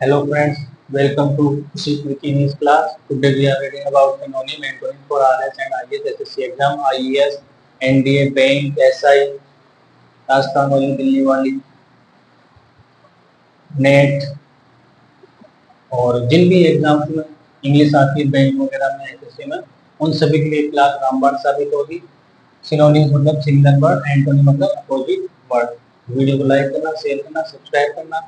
Hello friends, welcome to English class. Today we are reading about synonym and antonym for RS and IS SSC exam, IES, NDA, bank, SI, Rajasthan वाली, दिल्ली वाली, net और जिन भी exams में English आती है bank वगैरह में SSC में उन सभी के लिए क्लास रामबाण साबित होगी। सिनोनिम्स मतलब सिमिलर वर्ड, एंटोनिम मतलब अपोजिट वर्ड। वीडियो को लाइक करना, शेयर करना, सब्सक्राइब करना।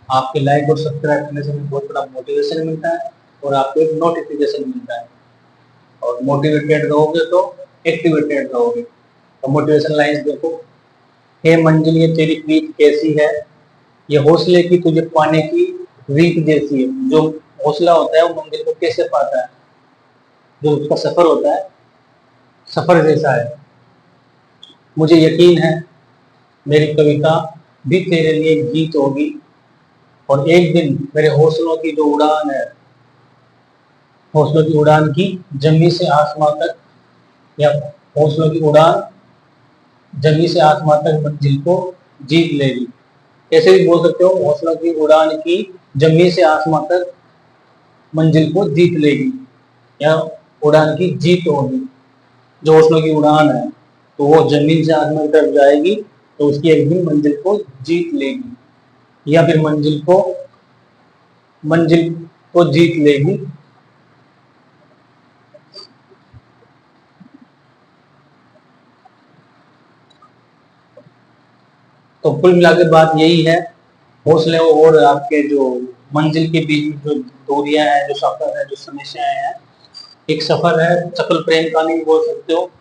आपके लाइक और सब्सक्राइब करने से हमें बहुत बड़ा मोटिवेशन मिलता है और आपको एक नोटिफिकेशन मिलता है और मोटिवेटेड रहोगे तो एक्टिवेटेड रहोगे। तो मोटिवेशन लाइंस देखो। हे मंजिल ये तेरी प्रीत कैसी है, ये हौसले की तुझे पाने की रीत जैसी है। जो हौसला होता है वो मंजिल को कैसे पाता है, जो उसका सफर होता है सफर जैसा है। मुझे यकीन है मेरी कविता भी तेरे लिए एक गीत होगी और एक दिन मेरे हौसलों की जो उड़ान है, हौसलों की उड़ान की जमीन से आसमां तक, या हौसलों की उड़ान जमीन से आसमां तक मंजिल को जीत लेगी। कैसे भी बोल सकते हो, हौसलों की उड़ान की जमीन से आसमां तक मंजिल को जीत लेगी या उड़ान की जीत होगी। जो हौसलों की उड़ान है तो वो जमीन से आसमान की तरफ जाएगी तो उसकी एक दिन मंजिल को जीत लेगी या फिर मंजिल को जीत लेगी। तो कुल मिलाकर बात यही है, हौसले और आपके जो मंजिल के बीच जो दूरियां हैं, जो सफर है, जो समस्याएं हैं। एक सफर है, सकल प्रेम कहानी भी बोल सकते हो।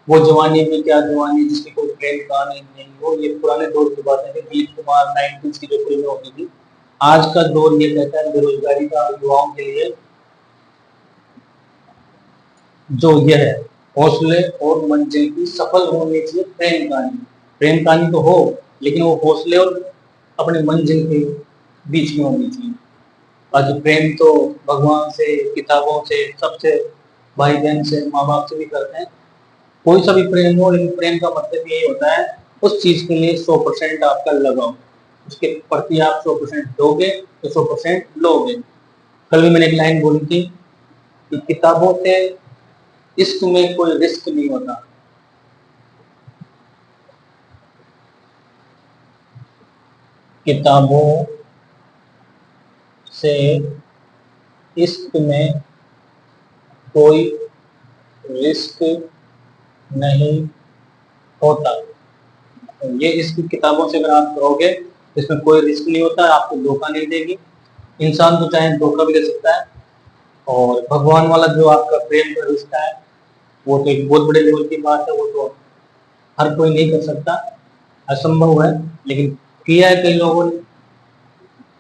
वो जवानी में क्या जवानी जिसकी कोई प्रेम कहानी नहीं हो, ये पुराने दौर की बातें थी। दिलीप कुमार 90s की जो फिल्में होती थी। आज का दौर ये कहता है बेरोजगारी का युवाओं के लिए जो यह है हौसले और मंजिल की सफल होनी चाहिए प्रेम कहानी। प्रेम कहानी तो हो लेकिन वो हौसले और अपने मंजिल के बीच में होनी चाहिए। बाकी प्रेम तो भगवान से, किताबों से, सबसे, भाई बहन से, माँ बाप से भी करते हैं। कोई सा भी प्रेम हो, लेकिन प्रेम का मतलब यही होता है उस चीज के लिए 100% आपका लगाओ, उसके प्रति आप 100% दोगे तो 100% लोगे। कल भी मैंने एक लाइन बोली थी कि किताबों से इश्क में कोई रिस्क नहीं होता। किताबों से इश्क में कोई रिस्क नहीं होता। तो ये इसकी किताबों से अगर आप करोगे तो इसमें कोई रिस्क नहीं होता, आपको धोखा नहीं देगी। इंसान तो चाहे धोखा भी दे सकता है। और भगवान वाला जो आपका प्रेम का रिश्ता है वो तो एक बहुत बड़े लेवल की बात है, वो तो हर कोई नहीं कर सकता, असंभव है। लेकिन किया है कई लोगों ने।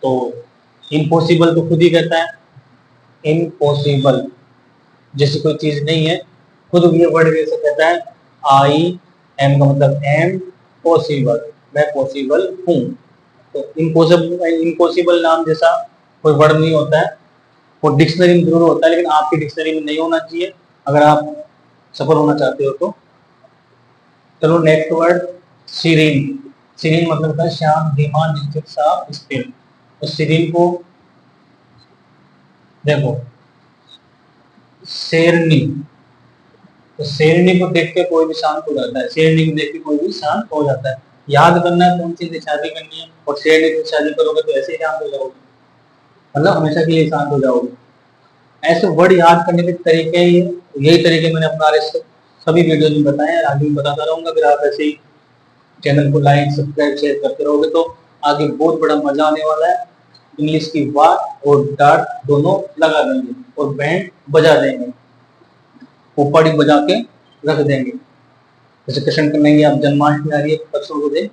तो इम्पॉसिबल तो खुद ही कहता है, इम्पॉसिबल जैसी कोई चीज नहीं है। खुद ये वर्ड कैसे कहता है, आई एम का मतलब एम पॉसिबल, मैं पॉसिबल हूँ। तो इम्पॉसिबल, इम्पॉसिबल नाम जैसा कोई वर्ड नहीं होता है। वो डिक्शनरी में जरूर होता है लेकिन आपकी डिक्शनरी में नहीं होना चाहिए अगर आप सफल होना चाहते हो तो। चलो नेक्स्ट वर्ड, सीरीन। सीरीन मतलब होता है शांत, धीमा, निश्चित, साफ, स्थिर। तो सीरीन को देखो, शेरनी। तो शेरनी को देख के कोई भी शांत हो जाता है, शेरनी को देख के कोई भी शांत हो जाता है। याद करना है कौन सी से शादी करनी है, और शेरनी से शादी करोगे तो ऐसे ही शांत हो जाओगे, मतलब हमेशा के लिए शांत हो जाओगे। ऐसे वर्ड याद करने के तरीके ही यही तरीके मैंने अपना सभी वीडियो में बताए हैं, आगे भी बताता रहूंगा। फिर आप ऐसे ही चैनल को लाइक, सब्सक्राइब, शेयर करते रहोगे तो आगे बहुत बड़ा मजा आने वाला है। इंग्लिश की बात और डांट दोनों लगा देंगे और बैंड बजा देंगे, ऊपरी बजा के रख देंगे। जैसे कृष्ण कन्हैया, अब जन्माष्टमी आ रही है परसों को दे,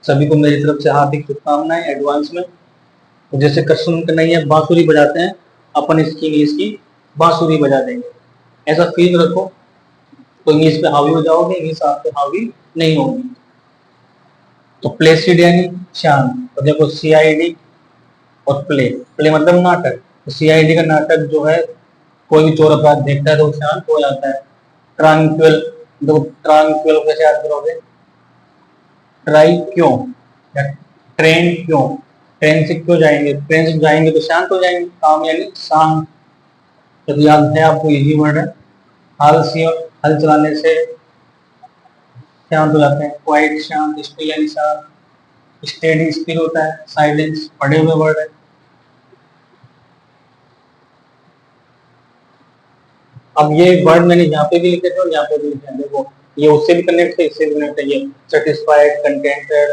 सभी को मेरी तरफ से हार्दिक शुभकामनाएं एडवांस में। तो जैसे कृष्ण कन्हैया बांसुरी बजाते हैं, अपन इसकी इंग्लिश की बांसुरी बजा देंगे। ऐसा फील रखो तो इंग्लिश पे हावी हो जाओगे, इंग्लिश आप पे हावी नहीं होगी। तो प्लेसिड यानी शांत। तो देखो सीआईडी और प्ले, प्ले मतलब नाटक। तो सीआईडी का नाटक जो है, कोई भी चोर अपराध देखता है तो वो शांत हो जाता है। ट्रांक्विल, देखो ट्रांक्विल कैसे याद करोगे, ट्राई क्यों या ट्रेन क्यों, ट्रेन से क्यों जाएंगे, ट्रेन से जाएंगे तो शांत हो जाएंगे, काम यानी शांत। जब याद है आपको, इजी वर्ड है। हल से, हल चलाने से शांत हो जाते हैं, क्वाइट शांत, स्टिल यानी शांत, स्टेडी स्थिर होता है, साइलेंस पढ़े हुए वर्ड है। अब ये वर्ड मैंने यहाँ पे भी लिखे थे और यहाँ पे भी लिखे हैं, देखो ये उससे भी कनेक्ट है, इससे भी कनेक्ट है। ये सेटिस्फाइड, कंटेंटेड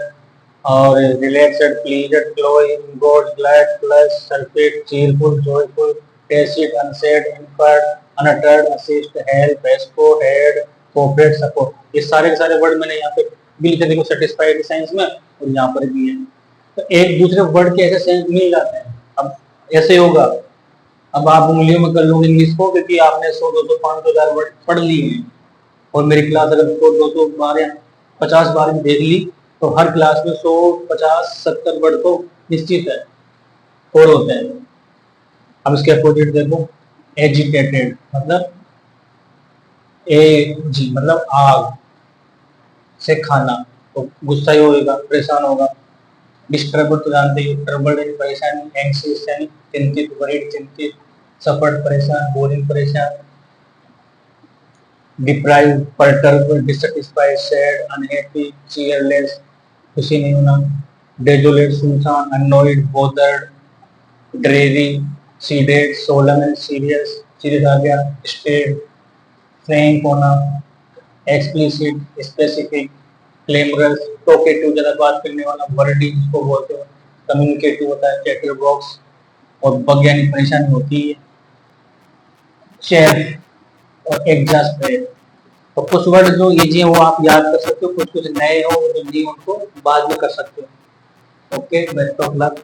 और relaxed, pleased, glowing, god, glad, plus, surfeit, cheerful, joyful, tacit, unsaid, inferred, unuttered, assist, help, escort, head, cooperate, support. ये सारे के सारे वर्ड मैंने यहाँ पे भी लिखे, देखो सेटिस्फाइड साइंस में और यहाँ पर भी है। तो एक दूसरे वर्ड के ऐसे सेंस मिल जाते हैं। अब ऐसे होगा, अब आप उंगलियों में कर लोगे इंग्लिश को, क्योंकि आपने 100, 200, 500, 1000 वर्ड पढ़ लिए हैं। और मेरी क्लास अगर 100, 200 बार या 50 बार भी देख ली, तो हर क्लास में 100, 50, 70 वर्ड तो निश्चित है, और होते हैं। अब इसके अपोजिट देखो, एजिटेटेड मतलब ए जी मतलब आग से खाना, तो गुस्सा ही होगा, परेशान होगा। डिस्टर्ब तो जानते ही, ट्रबल्ड यानी परेशानी, एंग्शियस यानी चिंतित, वरीड चिंतित, सफर्ड परेशान, बोरिंग परेशान, deprive, perturb, dissatisfied, sad, unhappy, cheerless खुशी नहीं होना, डेजोलेट सुनसान, annoyed, bothered, dreary, seeded, solemn and serious, serious आ गया, स्टेड, फ्रैंक होना, एक्सप्लिसिट, स्पेसिफिक, क्लेमरस, टॉकेटिव ज्यादा बात करने वाला, वर्डी जिसको बोलते हैं, कम्युनिकेटिव होता है, चैटर बॉक्स, और बग यानी परेशानी होती है, शेफ और एग्जास्परेट। तो कुछ वर्ड जो इजी है वो आप याद कर सकते हो, कुछ कुछ नए हो जो नहीं, उनको बाद में कर सकते हो। Okay, best of luck.